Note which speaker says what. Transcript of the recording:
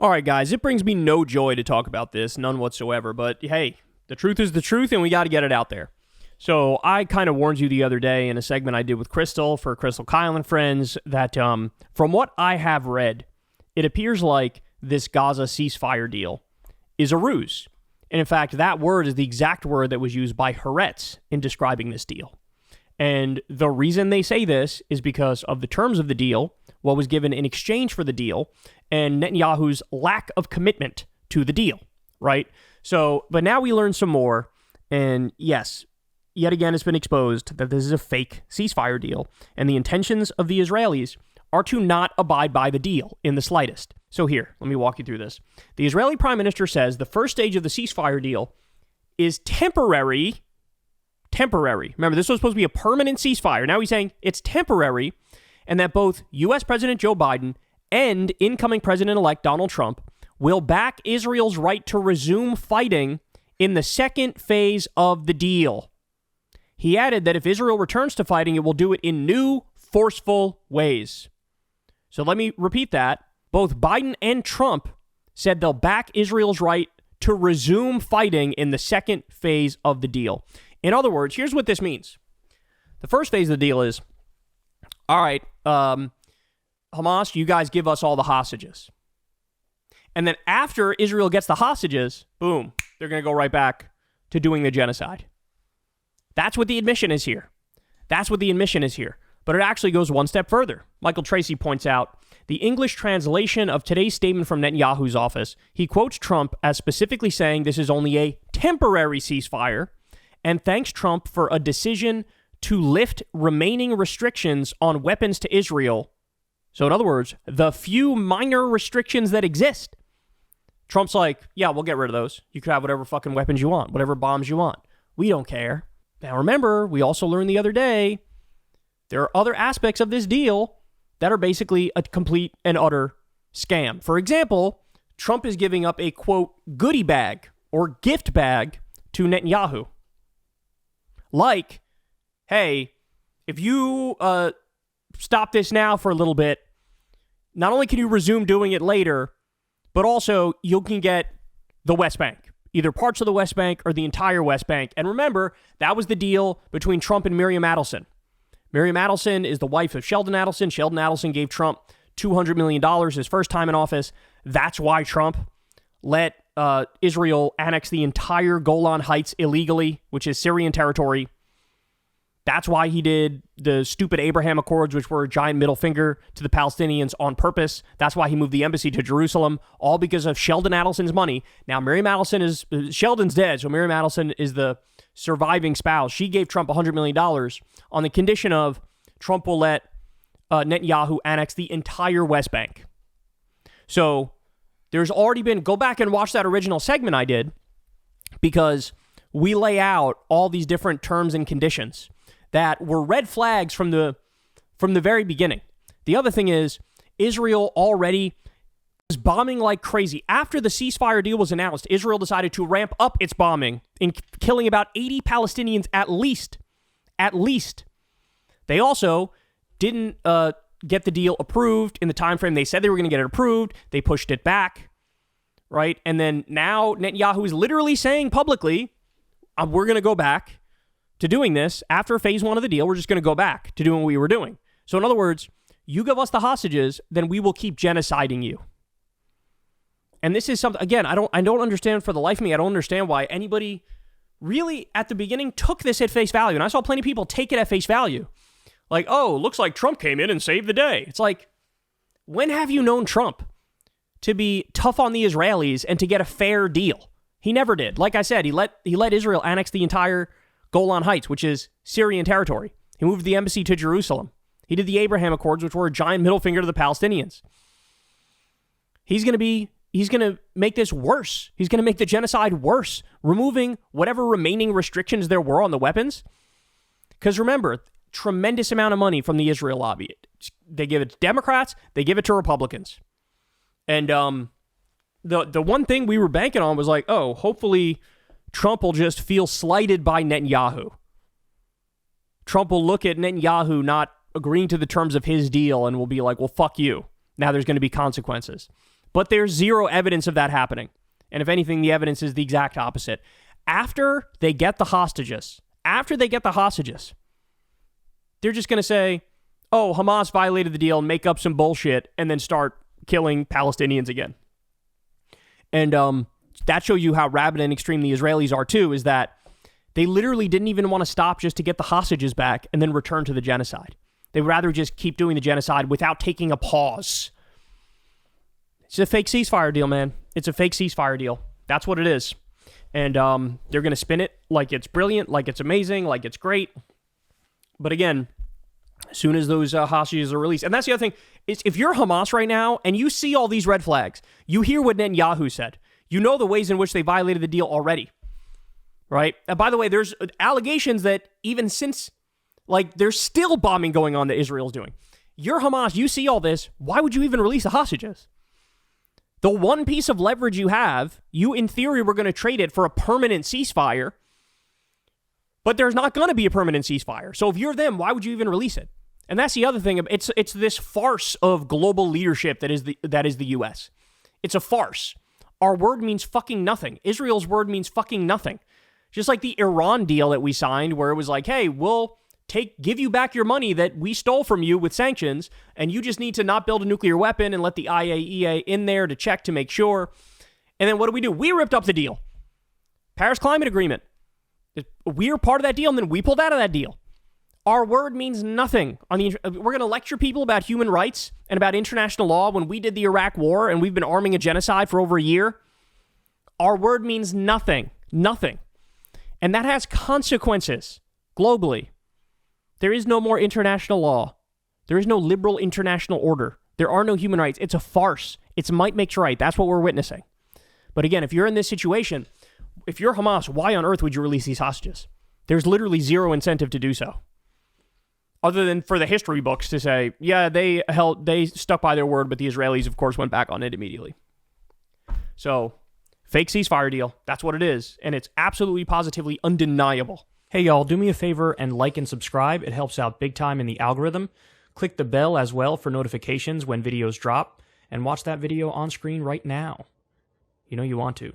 Speaker 1: All right, guys, it brings me no joy to talk about this, none whatsoever, but hey, the truth is the truth, and we got to get it out there. So I kind of warned you the other day in a segment I did with Crystal for Crystal, Kyle, and friends that from what I have read, it appears like this Gaza ceasefire deal is a ruse. And in fact, that word is the exact word that was used by Haaretz in describing this deal. And the reason they say this is because of the terms of the deal, what was given in exchange for the deal, and Netanyahu's lack of commitment to the deal, right? So, but now we learn some more, and yes, yet again it's been exposed that this is a fake ceasefire deal, and the intentions of the Israelis are to not abide by the deal in the slightest. So here, let me walk you through this. The Israeli Prime Minister says the first stage of the ceasefire deal is temporary. Remember, this was supposed to be a permanent ceasefire. Now he's saying it's temporary, and that both U.S. President Joe Biden and incoming President-elect Donald Trump will back Israel's right to resume fighting in the second phase of the deal. He added that if Israel returns to fighting, it will do it in new, forceful ways. So let me repeat that. Both Biden and Trump said they'll back Israel's right to resume fighting in the second phase of the deal. In other words, here's what this means. The first phase of the deal is, all right, Hamas, you guys give us all the hostages. And then after Israel gets the hostages, boom, they're going to go right back to doing the genocide. That's what the admission is here. But it actually goes one step further. Michael Tracy points out the English translation of today's statement from Netanyahu's office. He quotes Trump as specifically saying this is only a temporary ceasefire and thanks Trump for a decision to lift remaining restrictions on weapons to Israel. So in other words, the few minor restrictions that exist. Trump's like, yeah, we'll get rid of those. You could have whatever fucking weapons you want, whatever bombs you want. We don't care. Now remember, we also learned the other day, there are other aspects of this deal that are basically a complete and utter scam. For example, Trump is giving up a, quote, goodie bag or gift bag to Netanyahu. Like, hey, if you stop this now for a little bit, not only can you resume doing it later, but also you can get the West Bank, either parts of the West Bank or the entire West Bank. And remember, that was the deal between Trump and Miriam Adelson. Miriam Adelson is the wife of Sheldon Adelson. Sheldon Adelson gave Trump $200 million his first time in office. That's why Trump let Israel annex the entire Golan Heights illegally, which is Syrian territory. That's why he did the stupid Abraham Accords, which were a giant middle finger to the Palestinians on purpose. That's why he moved the embassy to Jerusalem, all because of Sheldon Adelson's money. Now, Sheldon's dead, so Miriam Adelson is the surviving spouse. She gave Trump $100 million on the condition of Trump will let Netanyahu annex the entire West Bank. So there's already been, go back and watch that original segment I did, because we lay out all these different terms and conditions that were red flags from the very beginning. The other thing is, Israel already was bombing like crazy. After the ceasefire deal was announced, Israel decided to ramp up its bombing in killing about 80 Palestinians at least. They also didn't get the deal approved in the time frame they said they were going to get it approved. They pushed it back, right? And then now Netanyahu is literally saying publicly, we're going to go back to doing this. After phase one of the deal, we're just going to go back to doing what we were doing. So in other words, you give us the hostages, then we will keep genociding you. And this is something, again, I don't understand for the life of me. I don't understand why anybody really at the beginning took this at face value. And I saw plenty of people take it at face value. Like, oh, looks like Trump came in and saved the day. It's like, when have you known Trump to be tough on the Israelis and to get a fair deal? He never did. Like I said, he let Israel annex the entire Golan Heights, which is Syrian territory. He moved the embassy to Jerusalem. He did the Abraham Accords, which were a giant middle finger to the Palestinians. He's going to make this worse. He's going to make the genocide worse, removing whatever remaining restrictions there were on the weapons. Because remember, tremendous amount of money from the Israel lobby. They give it to Democrats, they give it to Republicans. And the one thing we were banking on was like, oh, hopefully Trump will just feel slighted by Netanyahu. Trump will look at Netanyahu not agreeing to the terms of his deal and will be like, well, fuck you. Now there's going to be consequences. But there's zero evidence of that happening. And if anything, the evidence is the exact opposite. After they get the hostages, they're just going to say, oh, Hamas violated the deal, make up some bullshit, and then start killing Palestinians again. And that shows you how rabid and extreme the Israelis are too, is that they literally didn't even want to stop just to get the hostages back and then return to the genocide. They would rather just keep doing the genocide without taking a pause. It's a fake ceasefire deal, man. It's a fake ceasefire deal. That's what it is. And they're going to spin it like it's brilliant, like it's amazing, like it's great. But again, as soon as those hostages are released, and that's the other thing, is if you're Hamas right now and you see all these red flags, you hear what Netanyahu said, you know the ways in which they violated the deal already, right? And by the way, there's allegations that even since, like, there's still bombing going on that Israel's doing. You're Hamas, you see all this, why would you even release the hostages? The one piece of leverage you have, you in theory were going to trade it for a permanent ceasefire, but there's not going to be a permanent ceasefire. So if you're them, why would you even release it? And that's the other thing. It's this farce of global leadership that is the U.S. It's a farce. Our word means fucking nothing. Israel's word means fucking nothing. Just like the Iran deal that we signed, where it was like, hey, we'll give you back your money that we stole from you with sanctions, and you just need to not build a nuclear weapon and let the IAEA in there to check to make sure. And then what do? We ripped up the deal. Paris Climate Agreement. We're part of that deal, and then we pulled out of that deal. Our word means nothing. We're going to lecture people about human rights and about international law when we did the Iraq War and we've been arming a genocide for over a year. Our word means nothing. Nothing. And that has consequences globally. There is no more international law. There is no liberal international order. There are no human rights. It's a farce. It's might makes right. That's what we're witnessing. But again, if you're in this situation, if you're Hamas, why on earth would you release these hostages? There's literally zero incentive to do so. Other than for the history books to say, yeah, they stuck by their word, but the Israelis, of course, went back on it immediately. So, fake ceasefire deal. That's what it is. And it's absolutely, positively undeniable. Hey, y'all, do me a favor and like and subscribe. It helps out big time in the algorithm. Click the bell as well for notifications when videos drop. And watch that video on screen right now. You know you want to.